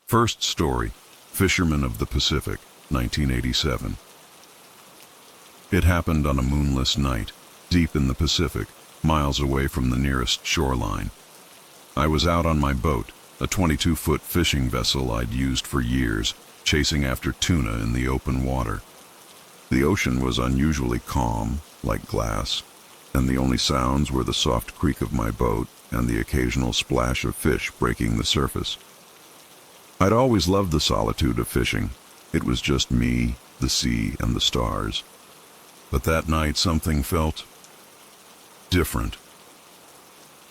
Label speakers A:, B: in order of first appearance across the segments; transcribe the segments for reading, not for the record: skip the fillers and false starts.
A: First story, Fisherman of the Pacific, 1987. It happened on a moonless night, deep in the Pacific, miles away from the nearest shoreline. I was out on my boat, a 22-foot fishing vessel I'd used for years, chasing after tuna in the open water. The ocean was unusually calm, like glass, and the only sounds were the soft creak of my boat and the occasional splash of fish breaking the surface. I'd always loved the solitude of fishing. It was just me, the sea, and the stars. But that night something felt different.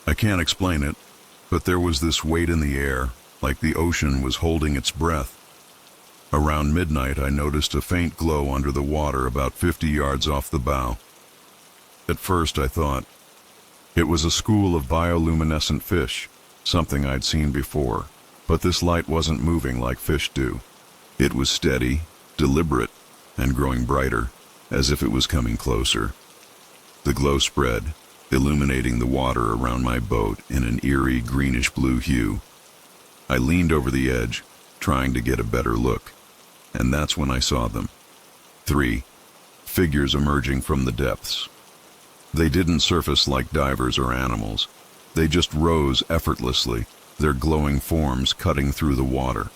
A: I can't explain it, but there was this weight in the air, like the ocean was holding its breath. Around midnight I noticed a faint glow under the water about 50 yards off the bow. At first I thought it was a school of bioluminescent fish, something I'd seen before. But this light wasn't moving like fish do. It was steady, deliberate, and growing brighter, as if it was coming closer. The glow spread, illuminating the water around my boat in an eerie greenish-blue hue. I leaned over the edge, trying to get a better look, and that's when I saw them. 3 figures emerging from the depths. They didn't surface like divers or animals. They just rose effortlessly, their glowing forms cutting through the water.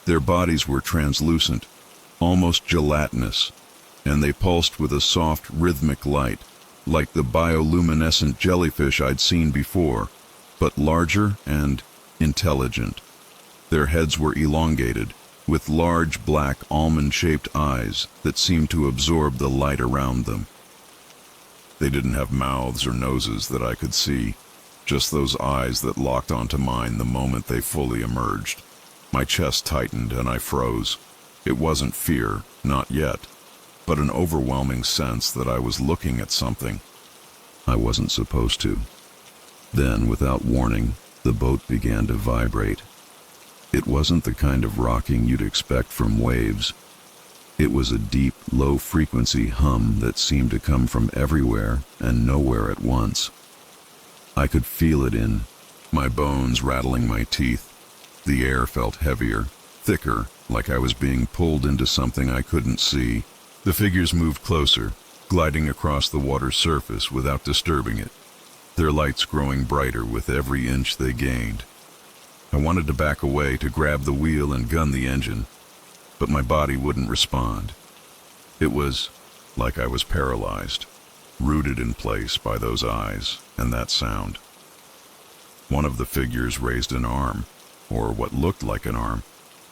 A: Their bodies were translucent, almost gelatinous, and they pulsed with a soft, rhythmic light, like the bioluminescent jellyfish I'd seen before, but larger and intelligent. Their heads were elongated, with large black almond-shaped eyes that seemed to absorb the light around them. They didn't have mouths or noses that I could see, just those eyes that locked onto mine the moment they fully emerged. My chest tightened and I froze. It wasn't fear, not yet, but an overwhelming sense that I was looking at something I wasn't supposed to. Then, without warning, the boat began to vibrate. It wasn't the kind of rocking you'd expect from waves. It was a deep, low-frequency hum that seemed to come from everywhere and nowhere at once. I could feel it in my bones, rattling my teeth. The air felt heavier, thicker, like I was being pulled into something I couldn't see. The figures moved closer, gliding across the water's surface without disturbing it, their lights growing brighter with every inch they gained. I wanted to back away to grab the wheel and gun the engine, but my body wouldn't respond. It was like I was paralyzed, rooted in place by those eyes and that sound. One of the figures raised an arm, or what looked like an arm,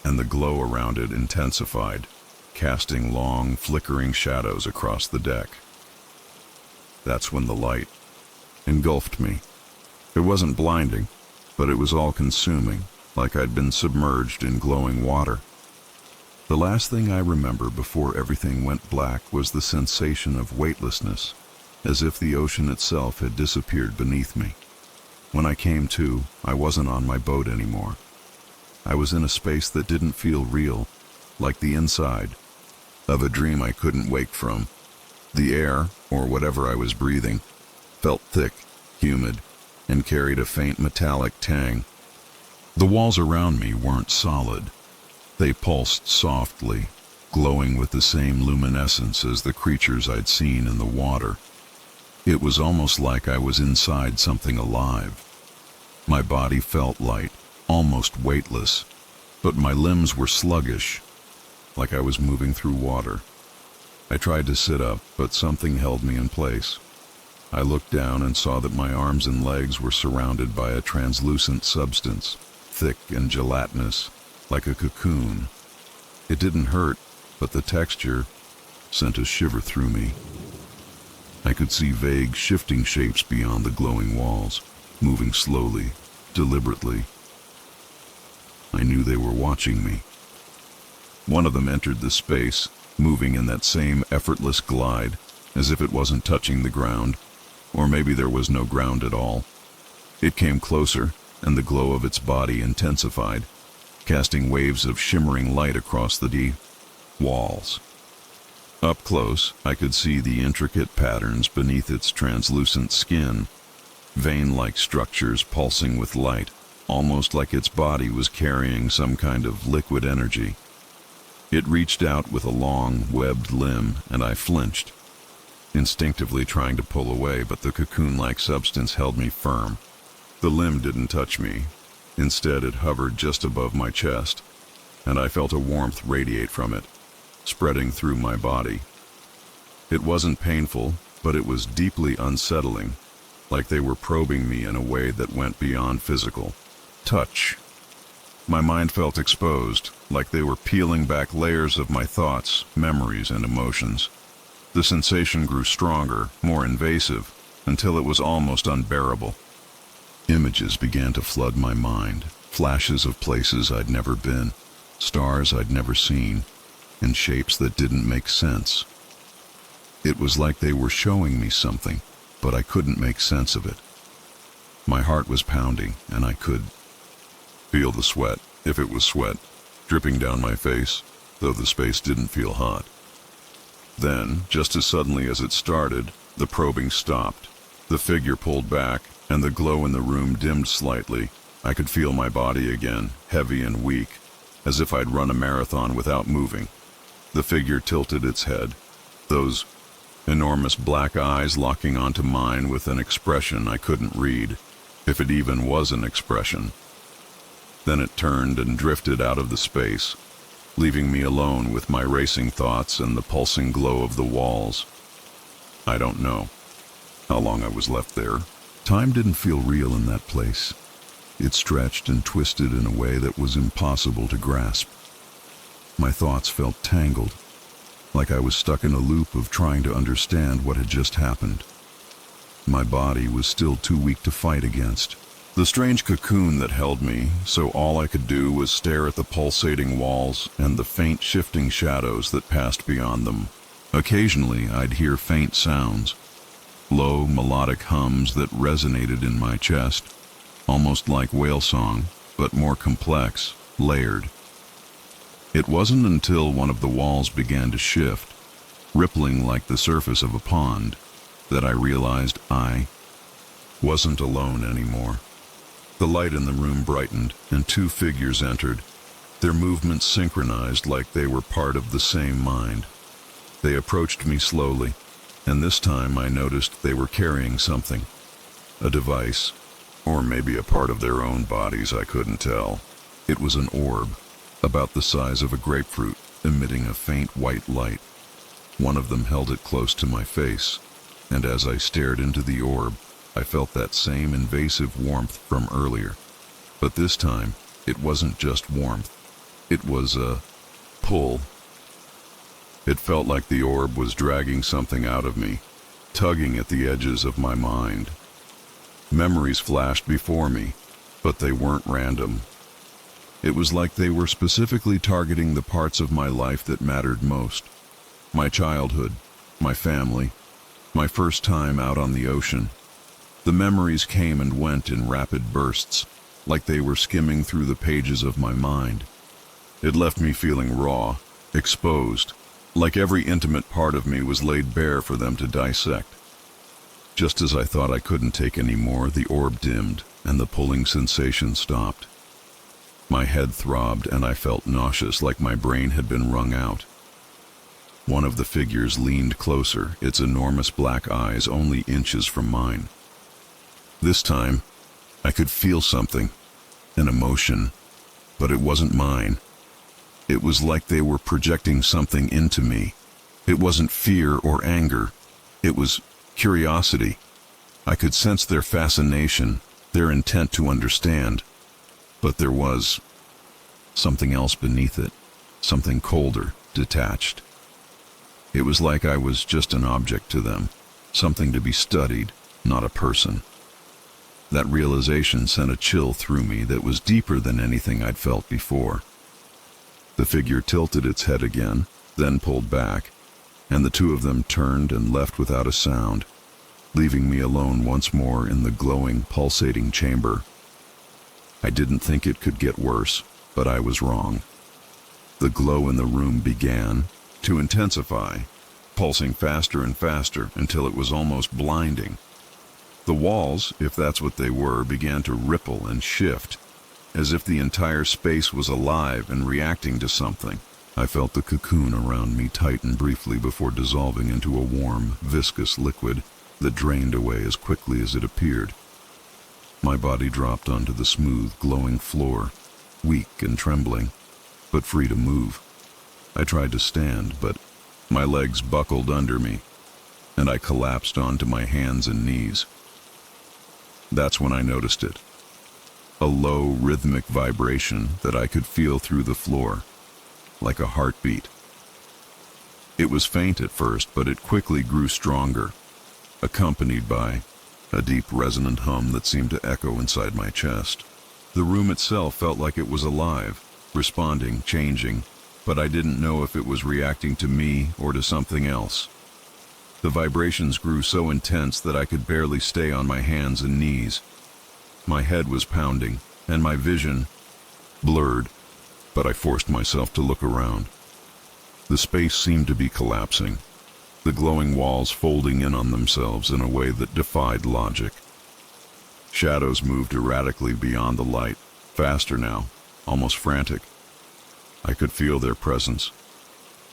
A: and the glow around it intensified, casting long, flickering shadows across the deck. That's when the light engulfed me. It wasn't blinding, but it was all-consuming, like I'd been submerged in glowing water. The last thing I remember before everything went black was the sensation of weightlessness, as if the ocean itself had disappeared beneath me. When I came to, I wasn't on my boat anymore. I was in a space that didn't feel real, like the inside of a dream I couldn't wake from. The air, or whatever I was breathing, felt thick, humid, and carried a faint metallic tang. The walls around me weren't solid. They pulsed softly, glowing with the same luminescence as the creatures I'd seen in the water. It was almost like I was inside something alive. My body felt light, almost weightless, but my limbs were sluggish, like I was moving through water. I tried to sit up, but something held me in place. I looked down and saw that my arms and legs were surrounded by a translucent substance, thick and gelatinous, like a cocoon. It didn't hurt, but the texture sent a shiver through me. I could see vague, shifting shapes beyond the glowing walls, moving slowly, deliberately. I knew they were watching me. One of them entered the space, moving in that same effortless glide, as if it wasn't touching the ground, or maybe there was no ground at all. It came closer, and the glow of its body intensified, casting waves of shimmering light across the deep walls. Up close, I could see the intricate patterns beneath its translucent skin, vein-like structures pulsing with light, almost like its body was carrying some kind of liquid energy. It reached out with a long, webbed limb, and I flinched, instinctively trying to pull away, but the cocoon-like substance held me firm. The limb didn't touch me. Instead, it hovered just above my chest, and I felt a warmth radiate from it, spreading through my body. It wasn't painful, but it was deeply unsettling, like they were probing me in a way that went beyond physical touch. My mind felt exposed, like they were peeling back layers of my thoughts, memories, and emotions. The sensation grew stronger, more invasive, until it was almost unbearable. Images began to flood my mind, flashes of places I'd never been, stars I'd never seen, and shapes that didn't make sense. It was like they were showing me something, but I couldn't make sense of it. My heart was pounding, and I could feel the sweat, if it was sweat, dripping down my face, though the space didn't feel hot. Then, just as suddenly as it started, the probing stopped. The figure pulled back, and the glow in the room dimmed slightly. I could feel my body again, heavy and weak, as if I'd run a marathon without moving. The figure tilted its head, those enormous black eyes locking onto mine with an expression I couldn't read, if it even was an expression. Then it turned and drifted out of the space, leaving me alone with my racing thoughts and the pulsing glow of the walls. I don't know how long I was left there. Time didn't feel real in that place. It stretched and twisted in a way that was impossible to grasp. My thoughts felt tangled, like I was stuck in a loop of trying to understand what had just happened. My body was still too weak to fight against the strange cocoon that held me, so all I could do was stare at the pulsating walls and the faint shifting shadows that passed beyond them. Occasionally, I'd hear faint sounds, low melodic hums that resonated in my chest, almost like whale song, but more complex, layered. It wasn't until one of the walls began to shift, rippling like the surface of a pond, that I realized I wasn't alone anymore. The light in the room brightened, and two figures entered, their movements synchronized like they were part of the same mind. They approached me slowly, and this time I noticed they were carrying something. A device, or maybe a part of their own bodies, I couldn't tell. It was an orb, about the size of a grapefruit, emitting a faint white light. One of them held it close to my face, and as I stared into the orb, I felt that same invasive warmth from earlier. But this time, it wasn't just warmth. It was a pull. It felt like the orb was dragging something out of me, tugging at the edges of my mind. Memories flashed before me, but they weren't random. It was like they were specifically targeting the parts of my life that mattered most. My childhood, my family, my first time out on the ocean. The memories came and went in rapid bursts, like they were skimming through the pages of my mind. It left me feeling raw, exposed, like every intimate part of me was laid bare for them to dissect. Just as I thought I couldn't take any more, the orb dimmed, and the pulling sensation stopped. My head throbbed, and I felt nauseous, like my brain had been wrung out. One of the figures leaned closer, its enormous black eyes only inches from mine. This time, I could feel something, an emotion, but it wasn't mine. It was like they were projecting something into me. It wasn't fear or anger. It was curiosity. I could sense their fascination, their intent to understand. But there was something else beneath it, something colder, detached. It was like I was just an object to them, something to be studied, not a person. That realization sent a chill through me that was deeper than anything I'd felt before. The figure tilted its head again, then pulled back, and the two of them turned and left without a sound, leaving me alone once more in the glowing, pulsating chamber. I didn't think it could get worse, but I was wrong. The glow in the room began to intensify, pulsing faster and faster until it was almost blinding. The walls, if that's what they were, began to ripple and shift, as if the entire space was alive and reacting to something. I felt the cocoon around me tighten briefly before dissolving into a warm, viscous liquid that drained away as quickly as it appeared. My body dropped onto the smooth, glowing floor, weak and trembling, but free to move. I tried to stand, but my legs buckled under me, and I collapsed onto my hands and knees. That's when I noticed it. A low, rhythmic vibration that I could feel through the floor, like a heartbeat. It was faint at first, but it quickly grew stronger, accompanied by a deep, resonant hum that seemed to echo inside my chest. The room itself felt like it was alive, responding, changing, but I didn't know if it was reacting to me or to something else. The vibrations grew so intense that I could barely stay on my hands and knees. My head was pounding, and my vision blurred, but I forced myself to look around. The space seemed to be collapsing, the glowing walls folding in on themselves in a way that defied logic. Shadows moved erratically beyond the light, faster now, almost frantic. I could feel their presence,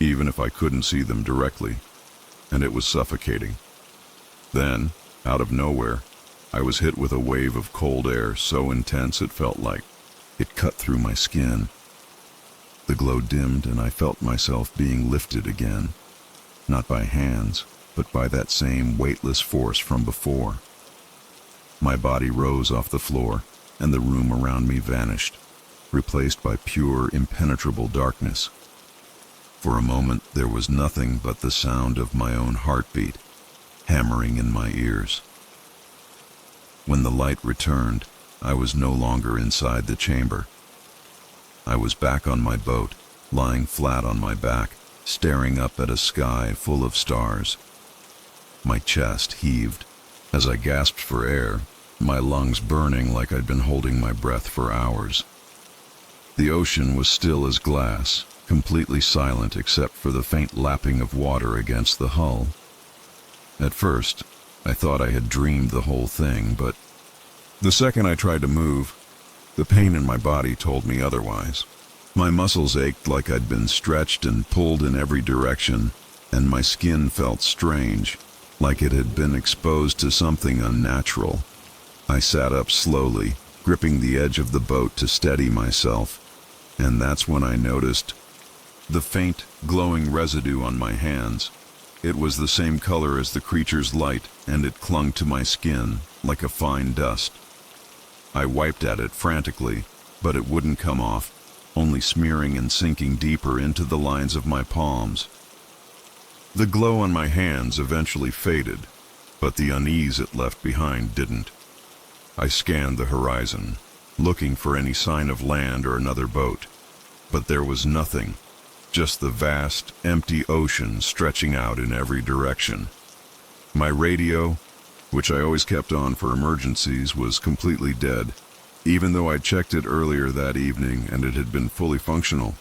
A: even if I couldn't see them directly, and it was suffocating. Then, out of nowhere, I was hit with a wave of cold air so intense it felt like it cut through my skin. The glow dimmed and I felt myself being lifted again, not by hands, but by that same weightless force from before. My body rose off the floor, and the room around me vanished, replaced by pure, impenetrable darkness. For a moment, there was nothing but the sound of my own heartbeat, hammering in my ears. When the light returned, I was no longer inside the chamber. I was back on my boat, lying flat on my back, staring up at a sky full of stars. My chest heaved as I gasped for air, my lungs burning like I'd been holding my breath for hours. The ocean was still as glass, completely silent except for the faint lapping of water against the hull. At first, I thought I had dreamed the whole thing, but the second I tried to move, the pain in my body told me otherwise. My muscles ached like I'd been stretched and pulled in every direction, and my skin felt strange, like it had been exposed to something unnatural. I sat up slowly, gripping the edge of the boat to steady myself, and that's when I noticed the faint, glowing residue on my hands. It was the same color as the creature's light, and it clung to my skin like a fine dust. I wiped at it frantically, but it wouldn't come off, only smearing and sinking deeper into the lines of my palms. The glow on my hands eventually faded, but the unease it left behind didn't. I scanned the horizon, looking for any sign of land or another boat, but there was nothing, just the vast, empty ocean stretching out in every direction. My radio, which I always kept on for emergencies, was completely dead, even though I'd checked it earlier that evening and it had been fully functional.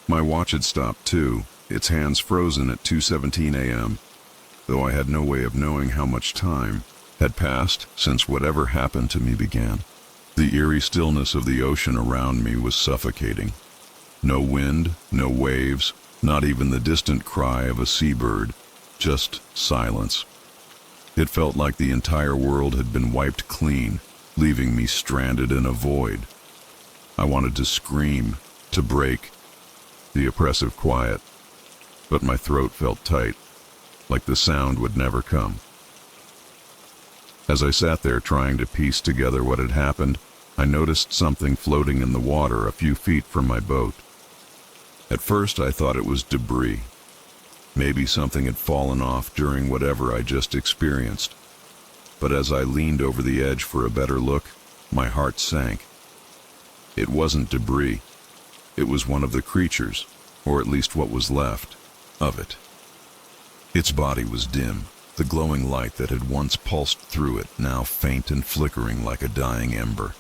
A: My watch had stopped too, its hands frozen at 2:17 a.m., though I had no way of knowing how much time had passed since whatever happened to me began. The eerie stillness of the ocean around me was suffocating. No wind, no waves, not even the distant cry of a seabird, just silence. It felt like the entire world had been wiped clean, leaving me stranded in a void. I wanted to scream, to break the oppressive quiet, but my throat felt tight, like the sound would never come. As I sat there trying to piece together what had happened, I noticed something floating in the water a few feet from my boat. At first I thought it was debris. Maybe something had fallen off during whatever I just experienced. But as I leaned over the edge for a better look, my heart sank. It wasn't debris. It was one of the creatures, or at least what was left of it. Its body was dim, the glowing light that had once pulsed through it now faint and flickering like a dying ember.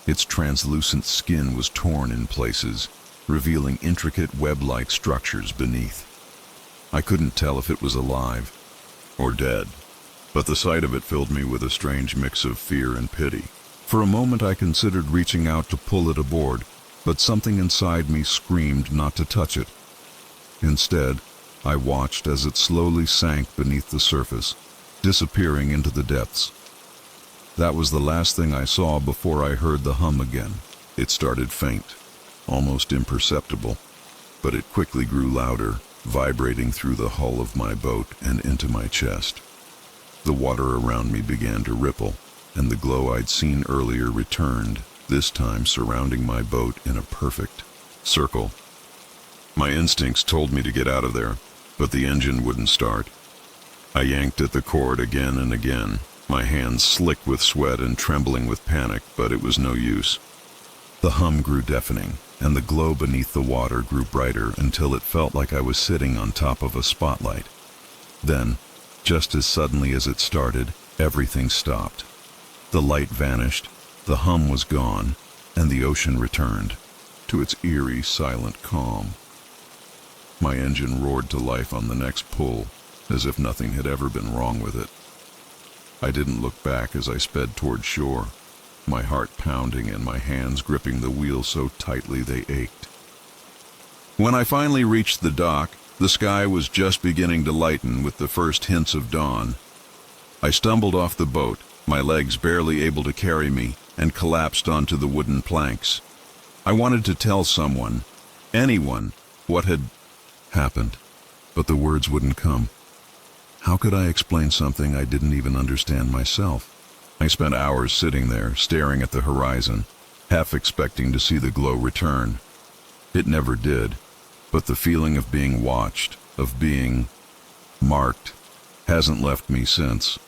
A: Its translucent skin was torn in places, revealing intricate web-like structures beneath. I couldn't tell if it was alive or dead, but the sight of it filled me with a strange mix of fear and pity. For a moment I considered reaching out to pull it aboard, but something inside me screamed not to touch it. Instead, I watched as it slowly sank beneath the surface, disappearing into the depths. That was the last thing I saw before I heard the hum again. It started faint, almost imperceptible, but it quickly grew louder, vibrating through the hull of my boat and into my chest. The water around me began to ripple, and the glow I'd seen earlier returned, this time surrounding my boat in a perfect circle. My instincts told me to get out of there, but the engine wouldn't start. I yanked at the cord again and again, my hands slick with sweat and trembling with panic, but it was no use. The hum grew deafening, and the glow beneath the water grew brighter until it felt like I was sitting on top of a spotlight. Then, just as suddenly as it started, everything stopped. The light vanished, the hum was gone, and the ocean returned to its eerie, silent calm. My engine roared to life on the next pull, as if nothing had ever been wrong with it. I didn't look back as I sped toward shore, my heart pounding and my hands gripping the wheel so tightly they ached. When I finally reached the dock, the sky was just beginning to lighten with the first hints of dawn. I stumbled off the boat, my legs barely able to carry me, and collapsed onto the wooden planks. I wanted to tell someone, anyone, what had happened, but the words wouldn't come. How could I explain something I didn't even understand myself? I spent hours sitting there, staring at the horizon, half expecting to see the glow return. It never did, but the feeling of being watched, of being marked, hasn't left me since.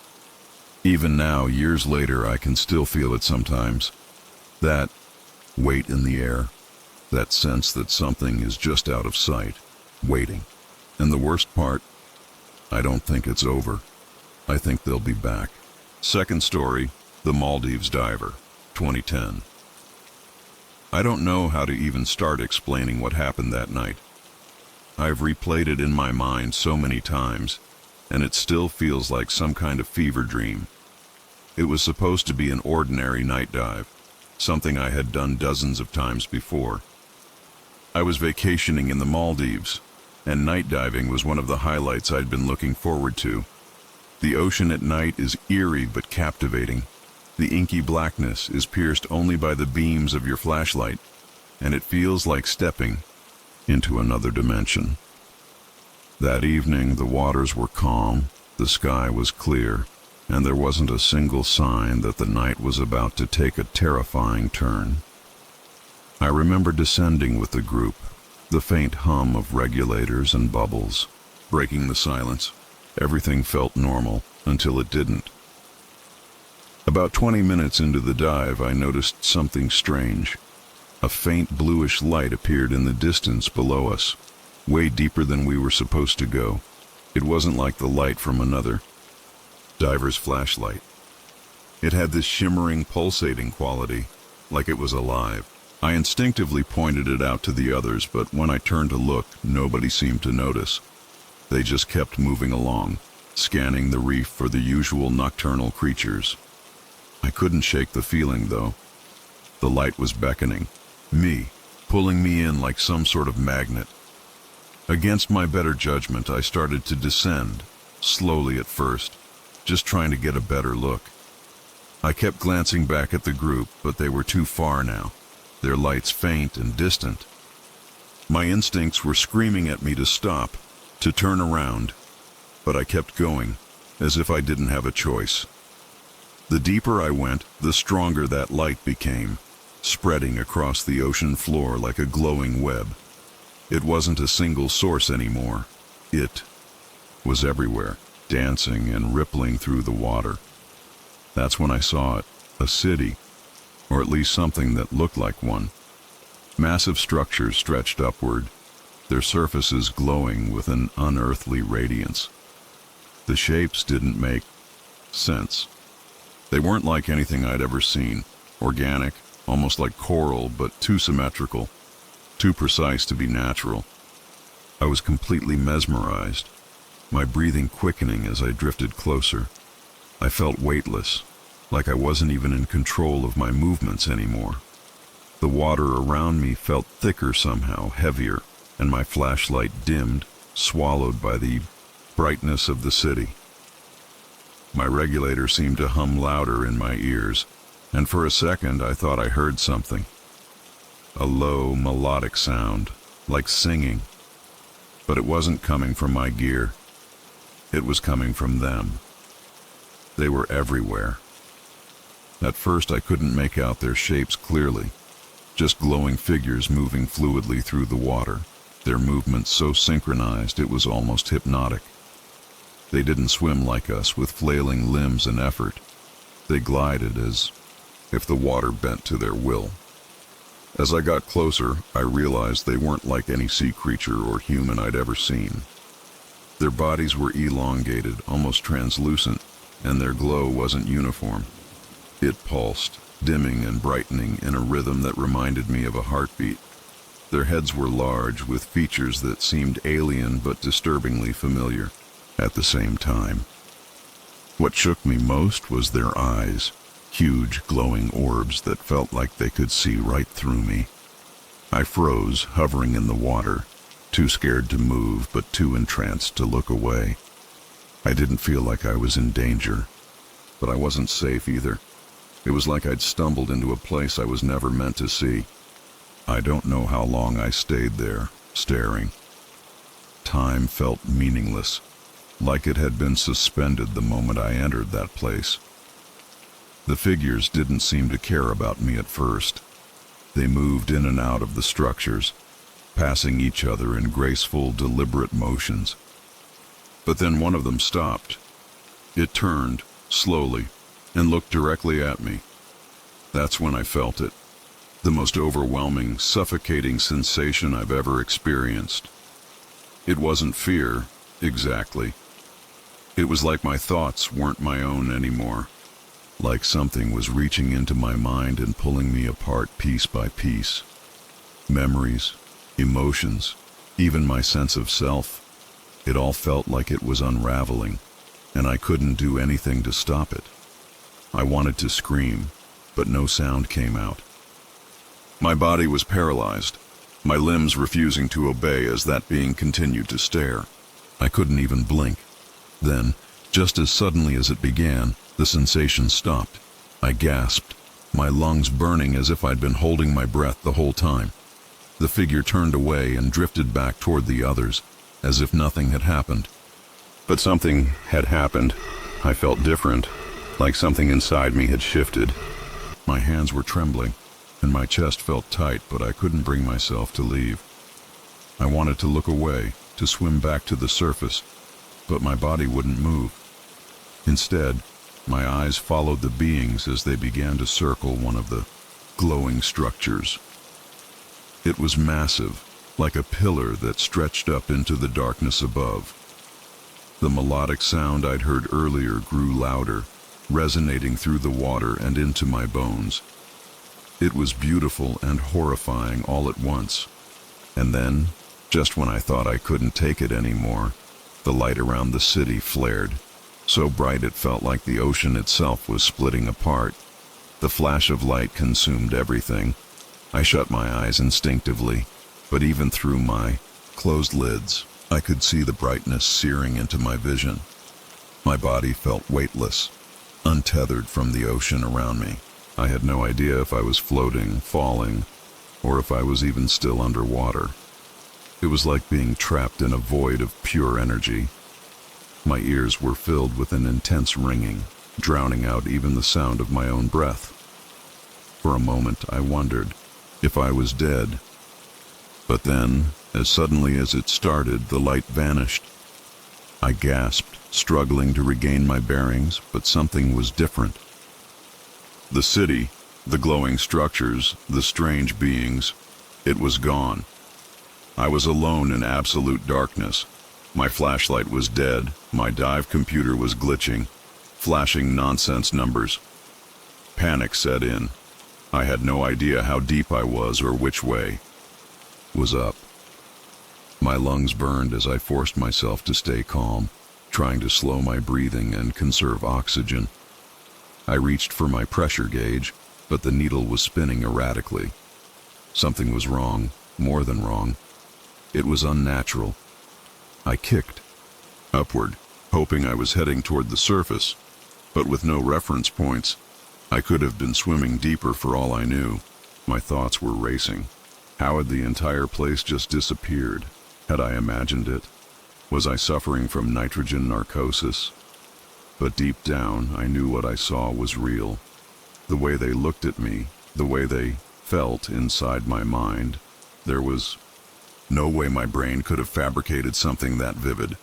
A: Even now, years later, I can still feel it sometimes. That weight in the air, that sense that something is just out of sight, waiting. And the worst part, I don't think it's over. I think they'll be back. Second story, The Maldives Diver, 2010. I don't know how to even start explaining what happened that night. I've replayed it in my mind so many times, and it still feels like some kind of fever dream. It was supposed to be an ordinary night dive, something I had done dozens of times before. I was vacationing in the Maldives, and night diving was one of the highlights I'd been looking forward to. The ocean at night is eerie but captivating. The inky blackness is pierced only by the beams of your flashlight, and it feels like stepping into another dimension. That evening, the waters were calm, the sky was clear, and there wasn't a single sign that the night was about to take a terrifying turn. I remember descending with the group, the faint hum of regulators and bubbles, breaking the silence. Everything felt normal until it didn't. About 20 minutes into the dive, I noticed something strange. A faint bluish light appeared in the distance below us, way deeper than we were supposed to go. It wasn't like the light from another diver's flashlight. It had this shimmering, pulsating quality, like it was alive. I instinctively pointed it out to the others, but when I turned to look, nobody seemed to notice. They just kept moving along, scanning the reef for the usual nocturnal creatures. I couldn't shake the feeling, though. The light was beckoning, me, pulling me in like some sort of magnet. Against my better judgment, I started to descend, slowly at first, just trying to get a better look. I kept glancing back at the group, but they were too far now, their lights faint and distant. My instincts were screaming at me to stop, to turn around, but I kept going, as if I didn't have a choice. The deeper I went, the stronger that light became, spreading across the ocean floor like a glowing web. It wasn't a single source anymore. It was everywhere, dancing and rippling through the water. That's when I saw it, a city, or at least something that looked like one. Massive structures stretched upward, their surfaces glowing with an unearthly radiance. The shapes didn't make sense. They weren't like anything I'd ever seen, organic, almost like coral, but too symmetrical, too precise to be natural. I was completely mesmerized, my breathing quickening as I drifted closer. I felt weightless, like I wasn't even in control of my movements anymore. The water around me felt thicker somehow, heavier, and my flashlight dimmed, swallowed by the brightness of the city. My regulator seemed to hum louder in my ears, and for a second I thought I heard something. A low, melodic sound, like singing. But it wasn't coming from my gear. It was coming from them. They were everywhere. At first I couldn't make out their shapes clearly, just glowing figures moving fluidly through the water, their movements so synchronized it was almost hypnotic. They didn't swim like us with flailing limbs and effort. They glided as if the water bent to their will. As I got closer, I realized they weren't like any sea creature or human I'd ever seen. Their bodies were elongated, almost translucent, and their glow wasn't uniform. It pulsed, dimming and brightening in a rhythm that reminded me of a heartbeat. Their heads were large, with features that seemed alien but disturbingly familiar at the same time. What shook me most was their eyes, huge glowing orbs that felt like they could see right through me. I froze, hovering in the water, too scared to move but too entranced to look away. I didn't feel like I was in danger, but I wasn't safe either. It was like I'd stumbled into a place I was never meant to see. I don't know how long I stayed there, staring. Time felt meaningless, like it had been suspended the moment I entered that place. The figures didn't seem to care about me at first. They moved in and out of the structures, passing each other in graceful, deliberate motions. But then one of them stopped. It turned, slowly, and looked directly at me. That's when I felt it. The most overwhelming, suffocating sensation I've ever experienced. It wasn't fear, exactly. It was like my thoughts weren't my own anymore. Like something was reaching into my mind and pulling me apart piece by piece. Memories, emotions, even my sense of self. It all felt like it was unraveling, and I couldn't do anything to stop it. I wanted to scream, but no sound came out. My body was paralyzed, my limbs refusing to obey as that being continued to stare. I couldn't even blink. Then, just as suddenly as it began, the sensation stopped. I gasped, my lungs burning as if I'd been holding my breath the whole time. The figure turned away and drifted back toward the others, as if nothing had happened. But something had happened. I felt different, like something inside me had shifted. My hands were trembling, and my chest felt tight, but I couldn't bring myself to leave. I wanted to look away, to swim back to the surface, but my body wouldn't move. Instead, my eyes followed the beings as they began to circle one of the glowing structures. It was massive, like a pillar that stretched up into the darkness above. The melodic sound I'd heard earlier grew louder, resonating through the water and into my bones. It was beautiful and horrifying all at once. And then, just when I thought I couldn't take it anymore, the light around the city flared, so bright it felt like the ocean itself was splitting apart. The flash of light consumed everything. I shut my eyes instinctively, but even through my closed lids, I could see the brightness searing into my vision. My body felt weightless, untethered from the ocean around me. I had no idea if I was floating, falling, or if I was even still underwater. It was like being trapped in a void of pure energy. My ears were filled with an intense ringing, drowning out even the sound of my own breath. For a moment I wondered if I was dead. But then, as suddenly as it started, the light vanished. I gasped, struggling to regain my bearings, but something was different. The city, the glowing structures, the strange beings, it was gone. I was alone in absolute darkness. My flashlight was dead, my dive computer was glitching, flashing nonsense numbers. Panic set in. I had no idea how deep I was or which way was up. My lungs burned as I forced myself to stay calm, trying to slow my breathing and conserve oxygen. I reached for my pressure gauge, but the needle was spinning erratically. Something was wrong, more than wrong. It was unnatural. I kicked upward, hoping I was heading toward the surface, but with no reference points. I could have been swimming deeper for all I knew. My thoughts were racing. How had the entire place just disappeared? Had I imagined it? Was I suffering from nitrogen narcosis? But deep down, I knew what I saw was real. The way they looked at me, the way they felt inside my mind, there was no way my brain could have fabricated something that vivid.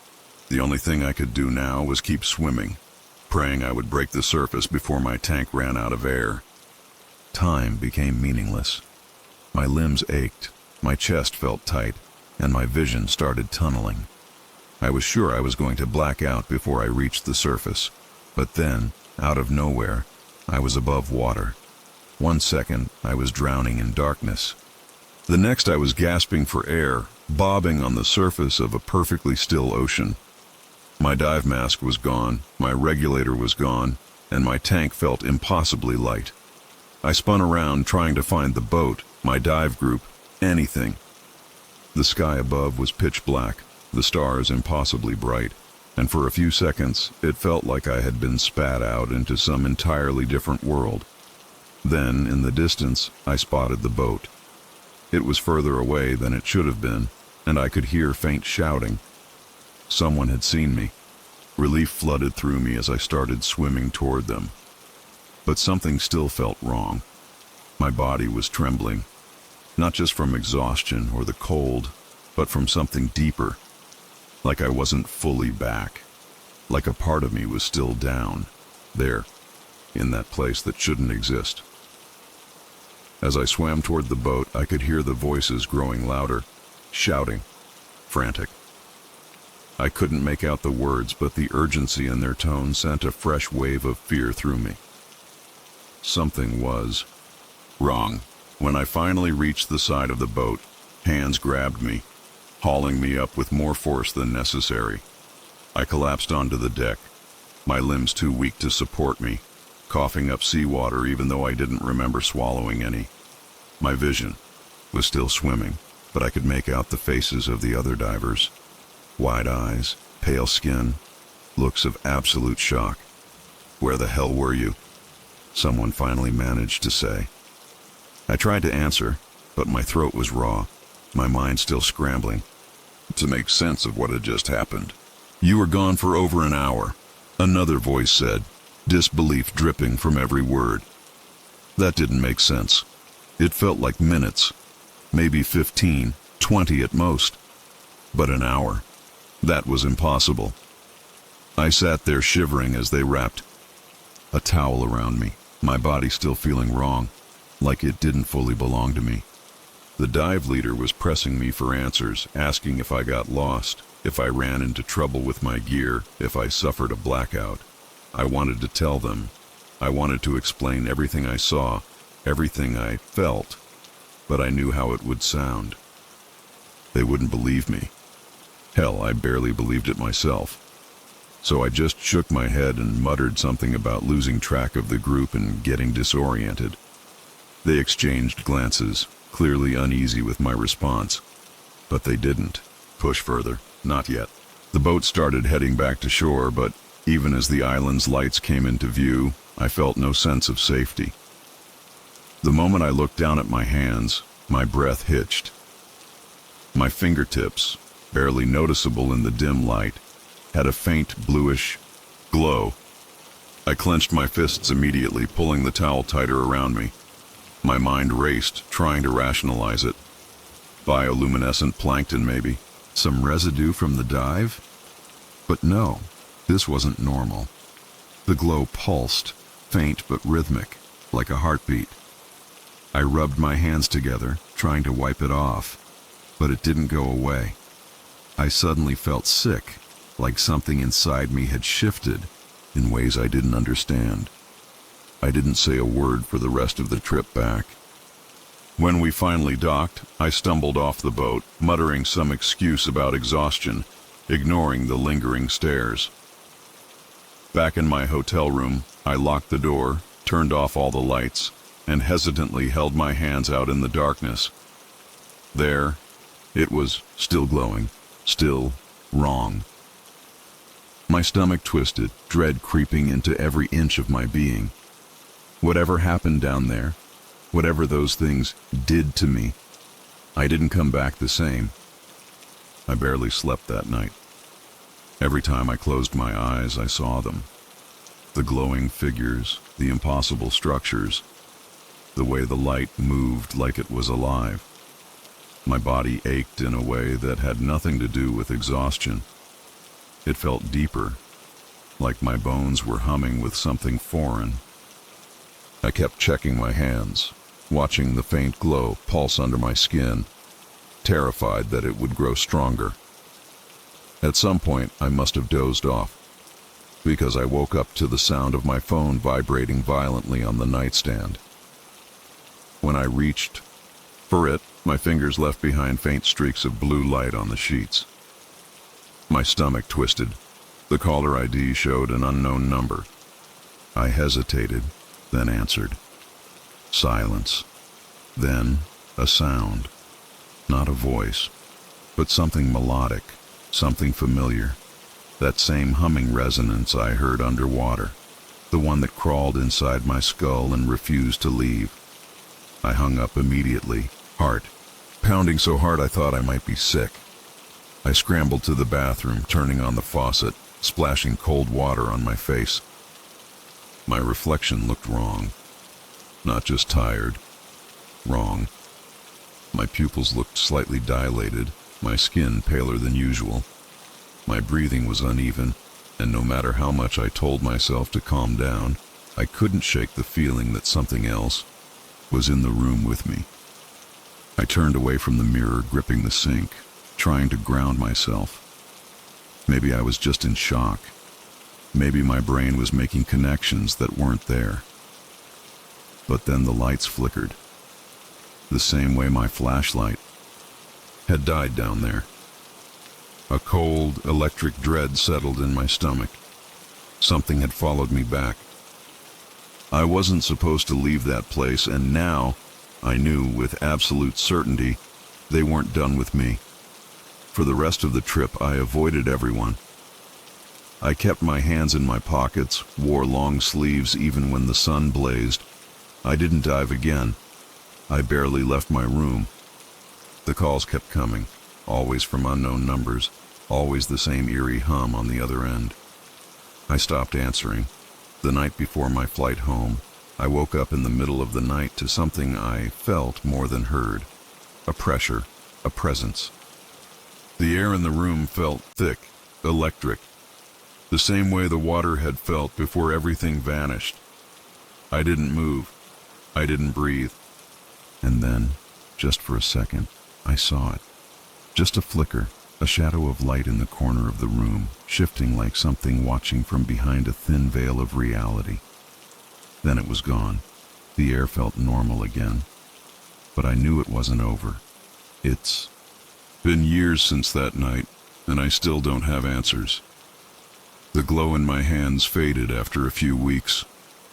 A: The only thing I could do now was keep swimming, praying I would break the surface before my tank ran out of air. Time became meaningless. My limbs ached, my chest felt tight, and my vision started tunneling. I was sure I was going to black out before I reached the surface, but then, out of nowhere, I was above water. 1 second, I was drowning in darkness. The next, I was gasping for air, bobbing on the surface of a perfectly still ocean. My dive mask was gone, my regulator was gone, and my tank felt impossibly light. I spun around trying to find the boat, my dive group, anything. The sky above was pitch black, the stars impossibly bright, and for a few seconds it felt like I had been spat out into some entirely different world. Then, in the distance, I spotted the boat. It was further away than it should have been, and I could hear faint shouting. Someone had seen me. Relief flooded through me as I started swimming toward them. But something still felt wrong. My body was trembling, not just from exhaustion or the cold, but from something deeper. Like I wasn't fully back. Like a part of me was still down, there, in that place that shouldn't exist. As I swam toward the boat, I could hear the voices growing louder, shouting, frantic. I couldn't make out the words, but the urgency in their tone sent a fresh wave of fear through me. Something was wrong. When I finally reached the side of the boat, hands grabbed me, hauling me up with more force than necessary. I collapsed onto the deck, my limbs too weak to support me, coughing up seawater even though I didn't remember swallowing any. My vision was still swimming, but I could make out the faces of the other divers. Wide eyes, pale skin, looks of absolute shock. "Where the hell were you?" someone finally managed to say. I tried to answer, but my throat was raw, my mind still scrambling to make sense of what had just happened. "You were gone for over an hour," another voice said, disbelief dripping from every word. That didn't make sense. It felt like minutes, maybe 15, 20 at most. But an hour, that was impossible. I sat there shivering as they wrapped a towel around me, my body still feeling wrong, like it didn't fully belong to me. The dive leader was pressing me for answers, asking if I got lost, if I ran into trouble with my gear, if I suffered a blackout. I wanted to tell them. I wanted to explain everything I saw, everything I felt, but I knew how it would sound. They wouldn't believe me. Hell, I barely believed it myself. So I just shook my head and muttered something about losing track of the group and getting disoriented. They exchanged glances, clearly uneasy with my response. But they didn't push further, not yet. The boat started heading back to shore, but even as the island's lights came into view, I felt no sense of safety. The moment I looked down at my hands, my breath hitched. My fingertips, barely noticeable in the dim light, had a faint bluish glow. I clenched my fists immediately, pulling the towel tighter around me. My mind raced, trying to rationalize it. Bioluminescent plankton, maybe. Some residue from the dive? But no, this wasn't normal. The glow pulsed, faint but rhythmic, like a heartbeat. I rubbed my hands together, trying to wipe it off, but it didn't go away. I suddenly felt sick, like something inside me had shifted in ways I didn't understand. I didn't say a word for the rest of the trip back. When we finally docked, I stumbled off the boat, muttering some excuse about exhaustion, ignoring the lingering stares. Back in my hotel room, I locked the door, turned off all the lights, and hesitantly held my hands out in the darkness. There, it was, still glowing, still wrong. My stomach twisted, dread creeping into every inch of my being. Whatever happened down there, whatever those things did to me, I didn't come back the same. I barely slept that night. Every time I closed my eyes, I saw them. The glowing figures, the impossible structures, the way the light moved like it was alive. My body ached in a way that had nothing to do with exhaustion. It felt deeper, like my bones were humming with something foreign. I kept checking my hands, watching the faint glow pulse under my skin, terrified that it would grow stronger. At some point, I must have dozed off, because I woke up to the sound of my phone vibrating violently on the nightstand. When I reached for it, my fingers left behind faint streaks of blue light on the sheets. My stomach twisted. The caller ID showed an unknown number. I hesitated, then answered. Silence. Then a sound. Not a voice, but something melodic, something familiar. That same humming resonance I heard underwater, the one that crawled inside my skull and refused to leave. I hung up immediately, heart pounding so hard I thought I might be sick. I scrambled to the bathroom, turning on the faucet, splashing cold water on my face. My reflection looked wrong. Not just tired. Wrong. My pupils looked slightly dilated, my skin paler than usual. My breathing was uneven, and no matter how much I told myself to calm down, I couldn't shake the feeling that something else was in the room with me. I turned away from the mirror, gripping the sink, trying to ground myself. Maybe I was just in shock. Maybe my brain was making connections that weren't there. But then the lights flickered, the same way my flashlight had died down there. A cold, electric dread settled in my stomach. Something had followed me back. I wasn't supposed to leave that place, and now I knew with absolute certainty they weren't done with me. For the rest of the trip, I avoided everyone. I kept my hands in my pockets, wore long sleeves even when the sun blazed. I didn't dive again. I barely left my room. The calls kept coming, always from unknown numbers, always the same eerie hum on the other end. I stopped answering. The night before my flight home, I woke up in the middle of the night to something I felt more than heard. A pressure, a presence. The air in the room felt thick, electric, the same way the water had felt before everything vanished. I didn't move. I didn't breathe. And then, just for a second, I saw it. Just a flicker, a shadow of light in the corner of the room, shifting like something watching from behind a thin veil of reality. Then it was gone. The air felt normal again. But I knew it wasn't over. It's been years since that night, and I still don't have answers. The glow in my hands faded after a few weeks,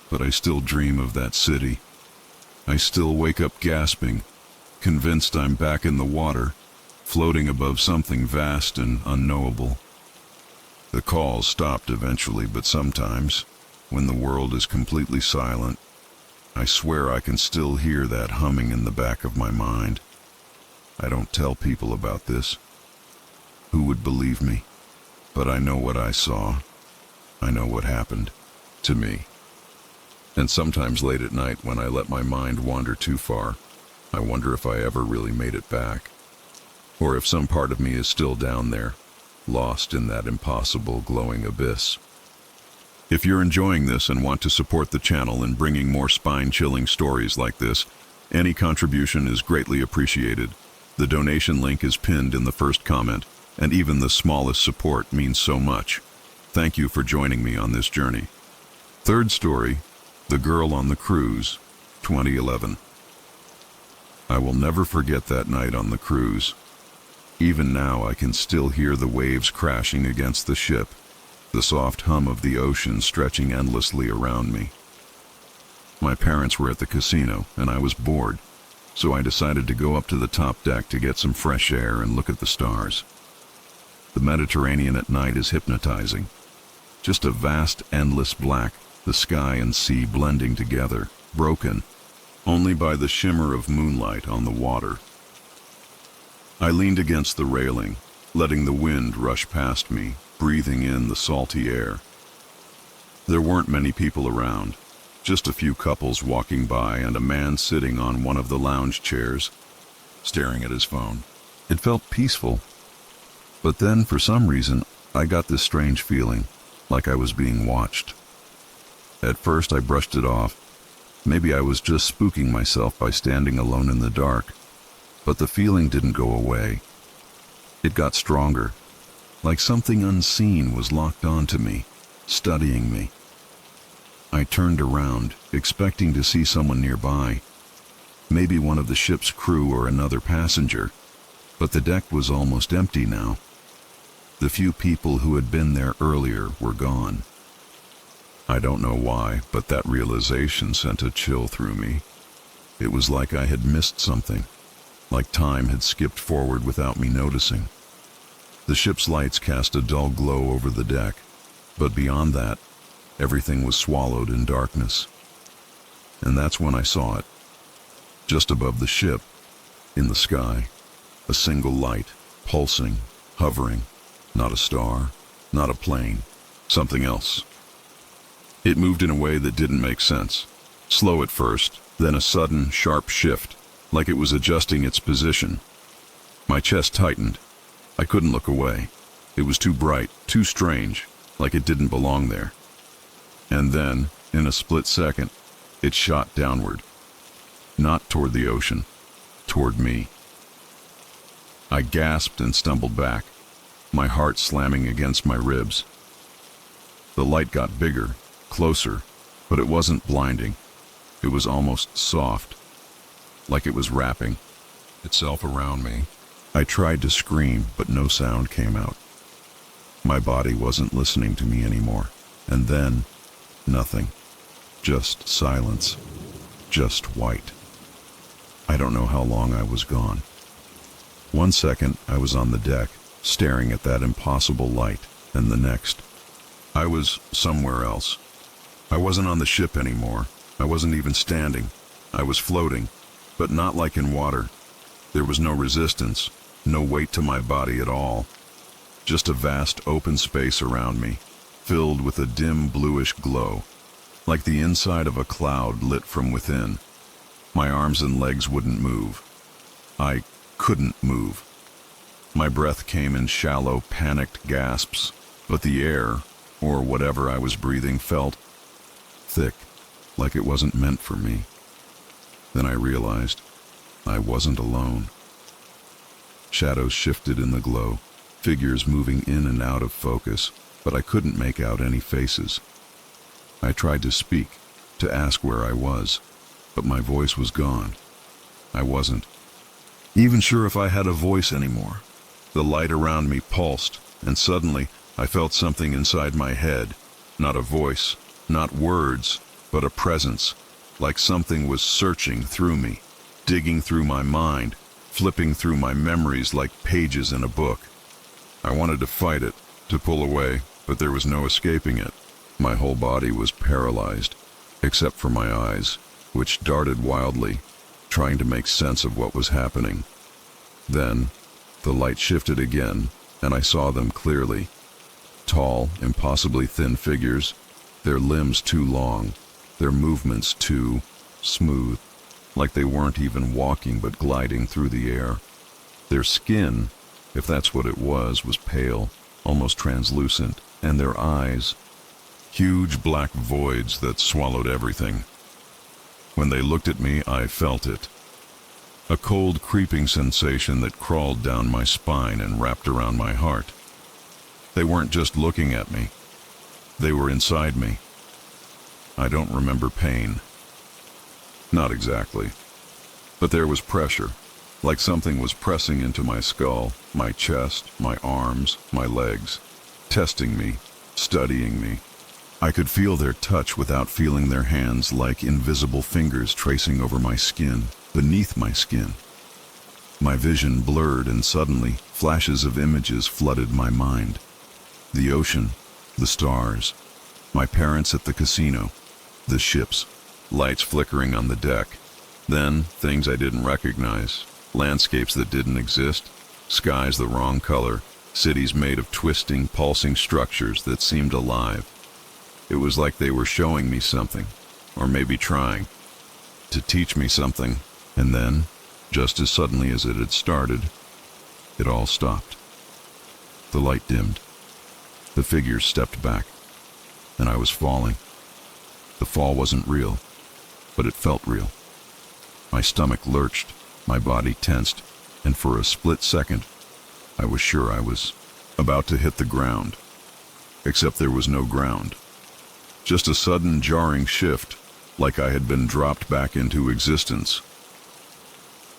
A: but I still dream of that city. I still wake up gasping, convinced I'm back in the water, floating above something vast and unknowable. The calls stopped eventually, but sometimes, when the world is completely silent, I swear I can still hear that humming in the back of my mind. I don't tell people about this. Who would believe me? But I know what I saw. I know what happened to me. And sometimes late at night, when I let my mind wander too far, I wonder if I ever really made it back. Or if some part of me is still down there, lost in that impossible glowing abyss. If you're enjoying this and want to support the channel in bringing more spine-chilling stories like this, any contribution is greatly appreciated. The donation link is pinned in the first comment, and even the smallest support means so much. Thank you for joining me on this journey. Third story, The Girl on the Cruise, 2011. I will never forget that night on the cruise. Even now I can still hear the waves crashing against the ship, the soft hum of the ocean stretching endlessly around me. My parents were at the casino, and I was bored, so I decided to go up to the top deck to get some fresh air and look at the stars. The Mediterranean at night is hypnotizing. Just a vast, endless black, the sky and sea blending together, broken only by the shimmer of moonlight on the water. I leaned against the railing, letting the wind rush past me, breathing in the salty air. There weren't many people around, just a few couples walking by and a man sitting on one of the lounge chairs, staring at his phone. It felt peaceful, but then for some reason I got this strange feeling, like I was being watched. At first I brushed it off. Maybe I was just spooking myself by standing alone in the dark, but the feeling didn't go away. It got stronger, like something unseen was locked onto me, studying me. I turned around, expecting to see someone nearby, maybe one of the ship's crew or another passenger, but the deck was almost empty now. The few people who had been there earlier were gone. I don't know why, but that realization sent a chill through me. It was like I had missed something, like time had skipped forward without me noticing. The ship's lights cast a dull glow over the deck, but beyond that, everything was swallowed in darkness. And that's when I saw it. Just above the ship, in the sky, a single light, pulsing, hovering. Not a star, not a plane, something else. It moved in a way that didn't make sense. Slow at first, then a sudden, sharp shift, like it was adjusting its position. My chest tightened. I couldn't look away. It was too bright, too strange, like it didn't belong there. And then, in a split second, it shot downward. Not toward the ocean, toward me. I gasped and stumbled back, my heart slamming against my ribs. The light got bigger, closer, but it wasn't blinding. It was almost soft, like it was wrapping itself around me. I tried to scream, but no sound came out. My body wasn't listening to me anymore. And then, nothing. Just silence. Just white. I don't know how long I was gone. 1 second, I was on the deck, staring at that impossible light, and the next, I was somewhere else. I wasn't on the ship anymore. I wasn't even standing. I was floating, but not like in water. There was no resistance, no weight to my body at all. Just a vast open space around me, filled with a dim bluish glow, like the inside of a cloud lit from within. My arms and legs wouldn't move. I couldn't move. My breath came in shallow, panicked gasps, but the air, or whatever I was breathing, felt thick, like it wasn't meant for me. Then I realized I wasn't alone. Shadows shifted in the glow, figures moving in and out of focus, but I couldn't make out any faces. I tried to speak, to ask where I was, but my voice was gone. I wasn't even sure if I had a voice anymore. The light around me pulsed, and suddenly I felt something inside my head. Not a voice, not words, but a presence, like something was searching through me, digging through my mind, flipping through my memories like pages in a book. I wanted to fight it, to pull away, but there was no escaping it. My whole body was paralyzed, except for my eyes, which darted wildly, trying to make sense of what was happening. Then, the light shifted again, and I saw them clearly. Tall, impossibly thin figures, their limbs too long, their movements too smooth, like they weren't even walking but gliding through the air. Their skin, if that's what it was pale, almost translucent, and their eyes, huge black voids that swallowed everything. When they looked at me, I felt it. A cold, creeping sensation that crawled down my spine and wrapped around my heart. They weren't just looking at me. They were inside me. I don't remember pain. Not exactly. But there was pressure, like something was pressing into my skull, my chest, my arms, my legs, testing me, studying me. I could feel their touch without feeling their hands, like invisible fingers tracing over my skin, beneath my skin. My vision blurred and suddenly flashes of images flooded my mind. The ocean, the stars, my parents at the casino, the ships, lights flickering on the deck. Then, things I didn't recognize, landscapes that didn't exist, skies the wrong color, cities made of twisting, pulsing structures that seemed alive. It was like they were showing me something, or maybe trying to teach me something, and then, just as suddenly as it had started, it all stopped. The light dimmed. The figures stepped back, and I was falling. The fall wasn't real, but it felt real. My stomach lurched, my body tensed, and for a split second, I was sure I was about to hit the ground. Except there was no ground. Just a sudden jarring shift, like I had been dropped back into existence.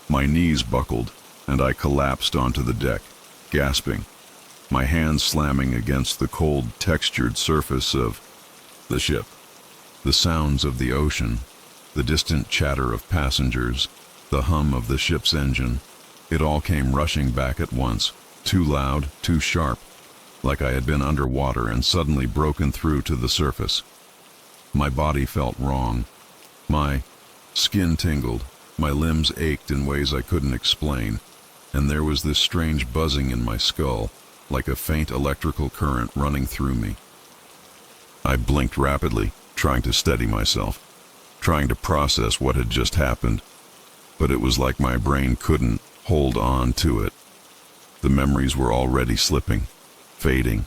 A: My knees buckled, and I collapsed onto the deck, gasping, my hands slamming against the cold, textured surface of the ship. The sounds of the ocean, the distant chatter of passengers, the hum of the ship's engine, it all came rushing back at once, too loud, too sharp, like I had been underwater and suddenly broken through to the surface. My body felt wrong. My skin tingled, my limbs ached in ways I couldn't explain, and there was this strange buzzing in my skull, like a faint electrical current running through me. I blinked rapidly, trying to steady myself, trying to process what had just happened, but it was like my brain couldn't hold on to it. The memories were already slipping, fading,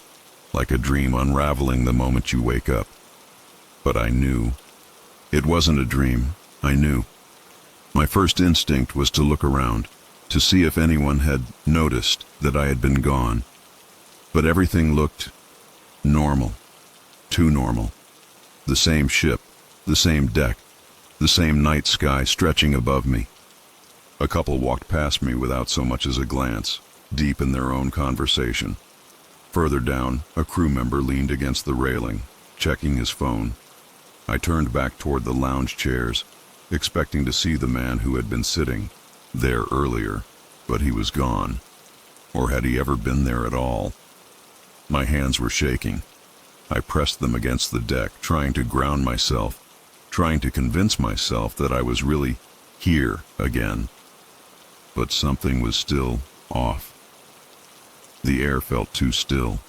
A: like a dream unraveling the moment you wake up. But I knew. It wasn't a dream, I knew. My first instinct was to look around, to see if anyone had noticed that I had been gone. But everything looked normal, too normal. The same ship, the same deck, the same night sky stretching above me. A couple walked past me without so much as a glance, deep in their own conversation. Further down, a crew member leaned against the railing, checking his phone. I turned back toward the lounge chairs, expecting to see the man who had been sitting there earlier, but he was gone. Or had he ever been there at all? My hands were shaking. I pressed them against the deck, trying to ground myself, trying to convince myself that I was really here again. But something was still off. The air felt too still.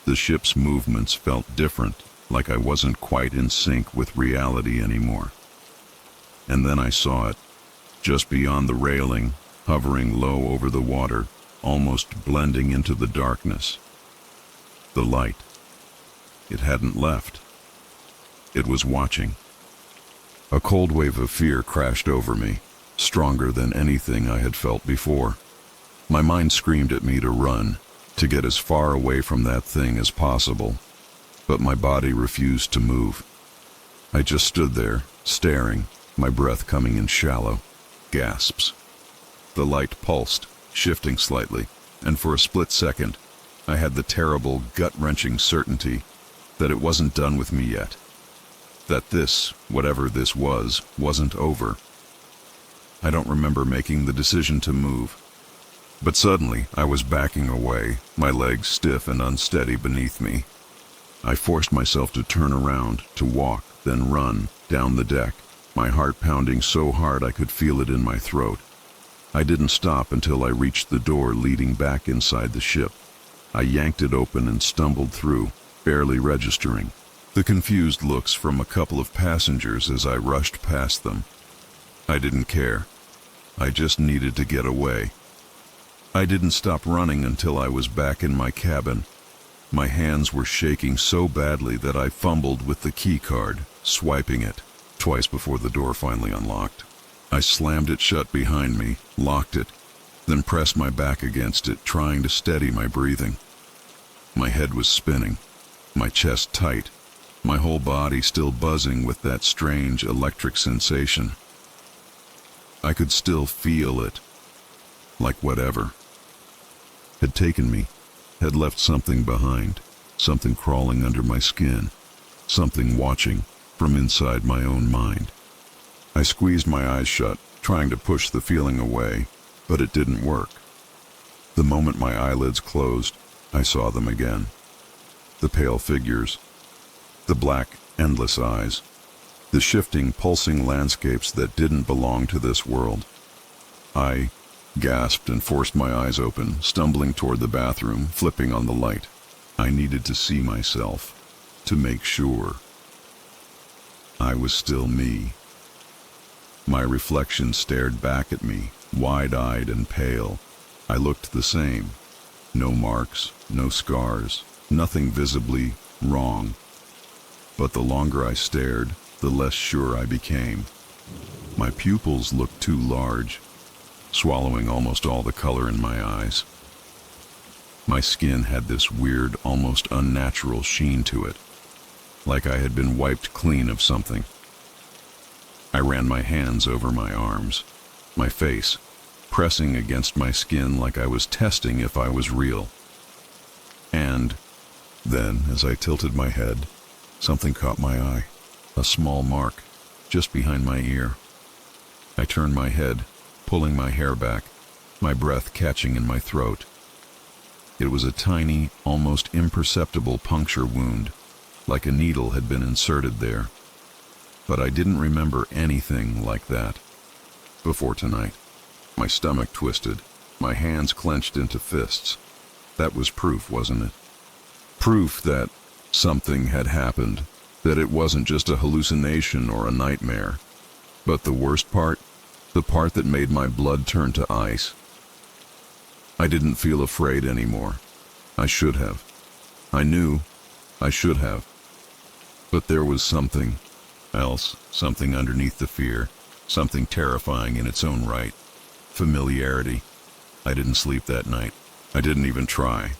A: The ship's movements felt different, like I wasn't quite in sync with reality anymore. And then I saw it, just beyond the railing, hovering low over the water, almost blending into the darkness. The light. It hadn't left. It was watching. A cold wave of fear crashed over me, stronger than anything I had felt before. My mind screamed at me to run, to get as far away from that thing as possible. But my body refused to move. I just stood there, staring, my breath coming in shallow gasps. The light pulsed, shifting slightly, and for a split second, I had the terrible, gut-wrenching certainty that it wasn't done with me yet. That this, whatever this was, wasn't over. I don't remember making the decision to move. But suddenly, I was backing away, my legs stiff and unsteady beneath me. I forced myself to turn around, to walk, then run, down the deck, my heart pounding so hard I could feel it in my throat. I didn't stop until I reached the door leading back inside the ship. I yanked it open and stumbled through, barely registering the confused looks from a couple of passengers as I rushed past them. I didn't care. I just needed to get away. I didn't stop running until I was back in my cabin. My hands were shaking so badly that I fumbled with the key card, swiping it, twice before the door finally unlocked. I slammed it shut behind me, locked it, then pressed my back against it, trying to steady my breathing. My head was spinning, my chest tight, my whole body still buzzing with that strange electric sensation. I could still feel it, like whatever had taken me had left something behind. something crawling under my skin, something watching from inside my own mind. I squeezed my eyes shut, trying to push the feeling away, but it didn't work. The moment my eyelids closed, I saw them again. The pale figures, the black, endless eyes, the shifting, pulsing landscapes that didn't belong to this world. I gasped and forced my eyes open, stumbling toward the bathroom, flipping on the light. I needed to see myself, to make sure I was still me. My reflection stared back at me, wide-eyed and pale. I looked the same. No marks, no scars, nothing visibly wrong. But the longer I stared, the less sure I became. My pupils looked too large, swallowing almost all the color in my eyes. My skin had this weird, almost unnatural sheen to it, like I had been wiped clean of something. I ran my hands over my arms, my face pressing against my skin like I was testing if I was real. And then, as I tilted my head, something caught my eye, a small mark just behind my ear. I turned my head, pulling my hair back, my breath catching in my throat. It was a tiny, almost imperceptible puncture wound, like a needle had been inserted there. But I didn't remember anything like that before tonight. My stomach twisted, my hands clenched into fists. That was proof, wasn't it? Proof that something had happened, that it wasn't just a hallucination or a nightmare. But the worst part, the part that made my blood turn to ice. I didn't feel afraid anymore. I should have. I knew I should have. But there was something else, something underneath the fear, something terrifying in its own right. Familiarity. I didn't sleep that night. I didn't even try.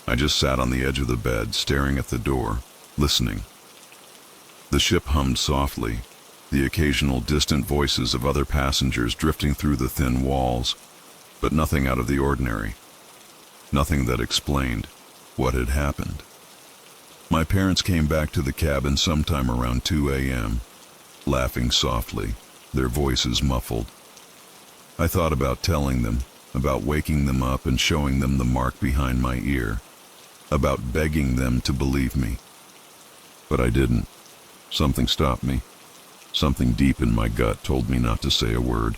A: I just sat on the edge of the bed, staring at the door, listening. The ship hummed softly, the occasional distant voices of other passengers drifting through the thin walls, but nothing out of the ordinary. Nothing that explained what had happened. My parents came back to the cabin sometime around 2 a.m., laughing softly, their voices muffled. I thought about telling them, about waking them up and showing them the mark behind my ear, about begging them to believe me. But I didn't. Something stopped me. Something deep in my gut told me not to say a word.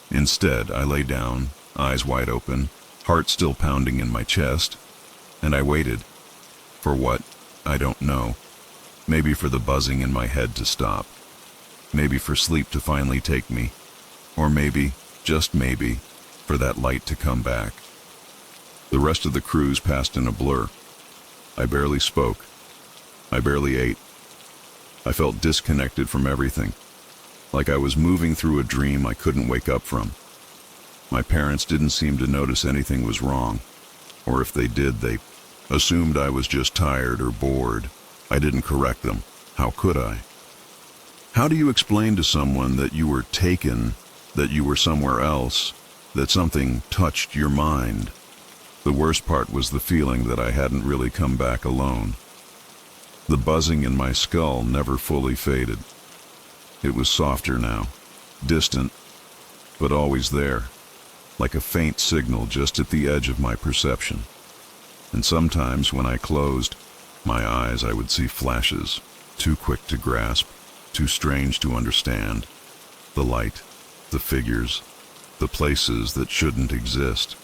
A: Instead, I lay down, eyes wide open, heart still pounding in my chest, and I waited. For what? I don't know. Maybe for the buzzing in my head to stop. Maybe for sleep to finally take me. Or maybe, just maybe, for that light to come back. The rest of the cruise passed in a blur. I barely spoke. I barely ate. I felt disconnected from everything, like I was moving through a dream I couldn't wake up from. My parents didn't seem to notice anything was wrong, or if they did, they assumed I was just tired or bored. I didn't correct them. How could I? How do you explain to someone that you were taken, that you were somewhere else, that something touched your mind? The worst part was the feeling that I hadn't really come back alone. The buzzing in my skull never fully faded. It was softer now, distant, but always there, like a faint signal just at the edge of my perception. And sometimes when I closed my eyes, I would see flashes, too quick to grasp, too strange to understand. The light, the figures, the places that shouldn't exist.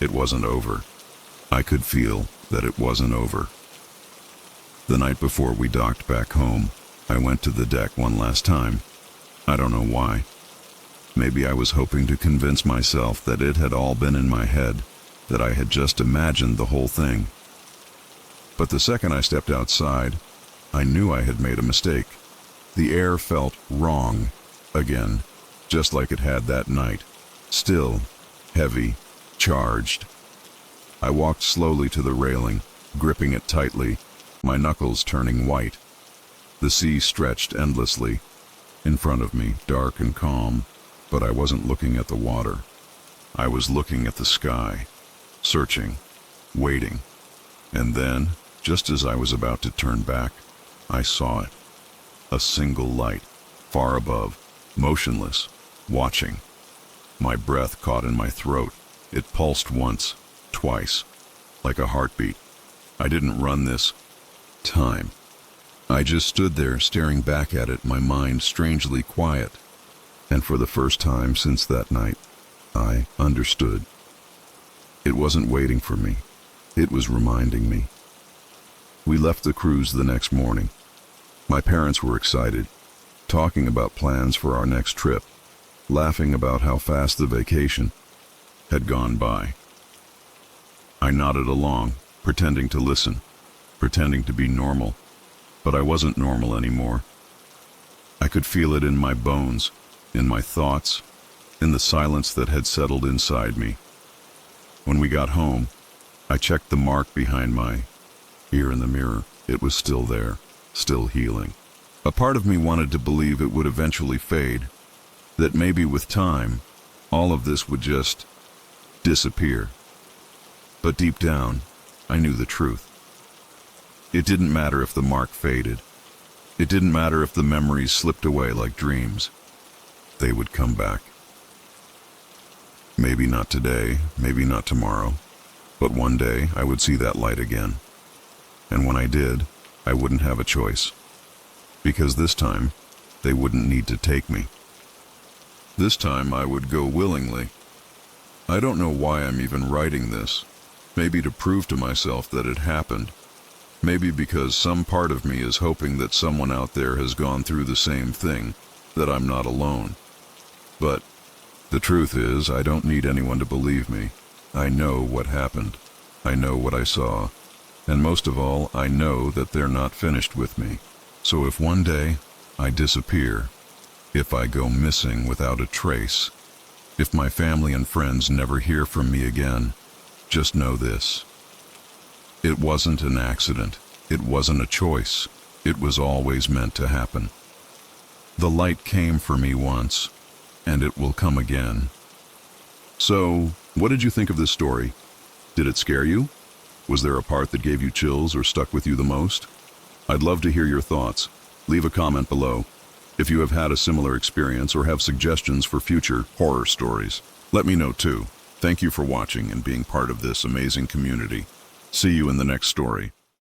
A: It wasn't over. I could feel that it wasn't over. The night before we docked back home, I went to the deck one last time. I don't know why. Maybe I was hoping to convince myself that it had all been in my head, that I had just imagined the whole thing. But the second I stepped outside, I knew I had made a mistake. The air felt wrong again, just like it had that night. Still, heavy, charged. I walked slowly to the railing, gripping it tightly, my knuckles turning white. The sea stretched endlessly in front of me, dark and calm, but I wasn't looking at the water. I was looking at the sky, searching, waiting. And then, Just as I was about to turn back, I saw it. A single light, far above, motionless, watching. My breath caught in my throat. It pulsed once, twice, like a heartbeat. I didn't run this time. I just stood there staring back at it, my mind strangely quiet. And for the first time since that night, I understood. It wasn't waiting for me. It was reminding me. We left the cruise the next morning. My parents were excited, talking about plans for our next trip, laughing about how fast the vacation had gone by. I nodded along, pretending to listen, pretending to be normal, but I wasn't normal anymore. I could feel it in my bones, in my thoughts, in the silence that had settled inside me. When we got home, I checked the mark behind my ear in the mirror. It was still there, still healing. A part of me wanted to believe it would eventually fade, that maybe with time, all of this would just disappear. But deep down, I knew the truth. It didn't matter if the mark faded. It didn't matter if the memories slipped away like dreams. They would come back. Maybe not today, maybe not tomorrow, but one day I would see that light again. And when I did, I wouldn't have a choice. Because this time, they wouldn't need to take me. This time I would go willingly. I don't know why I'm even writing this. Maybe to prove to myself that it happened. Maybe because some part of me is hoping that someone out there has gone through the same thing, that I'm not alone. But the truth is, I don't need anyone to believe me. I know what happened. I know what I saw. And most of all, I know that they're not finished with me. So if one day I disappear, if I go missing without a trace, if my family and friends never hear from me again, just know this. It wasn't an accident. It wasn't a choice. It was always meant to happen. The light came for me once, and it will come again. So, what did you think of this story? Did it scare you? Was there a part that gave you chills or stuck with you the most? I'd love to hear your thoughts. Leave a comment below. If you have had a similar experience or have suggestions for future horror stories, let me know too. Thank you for watching and being part of this amazing community. See you in the next story.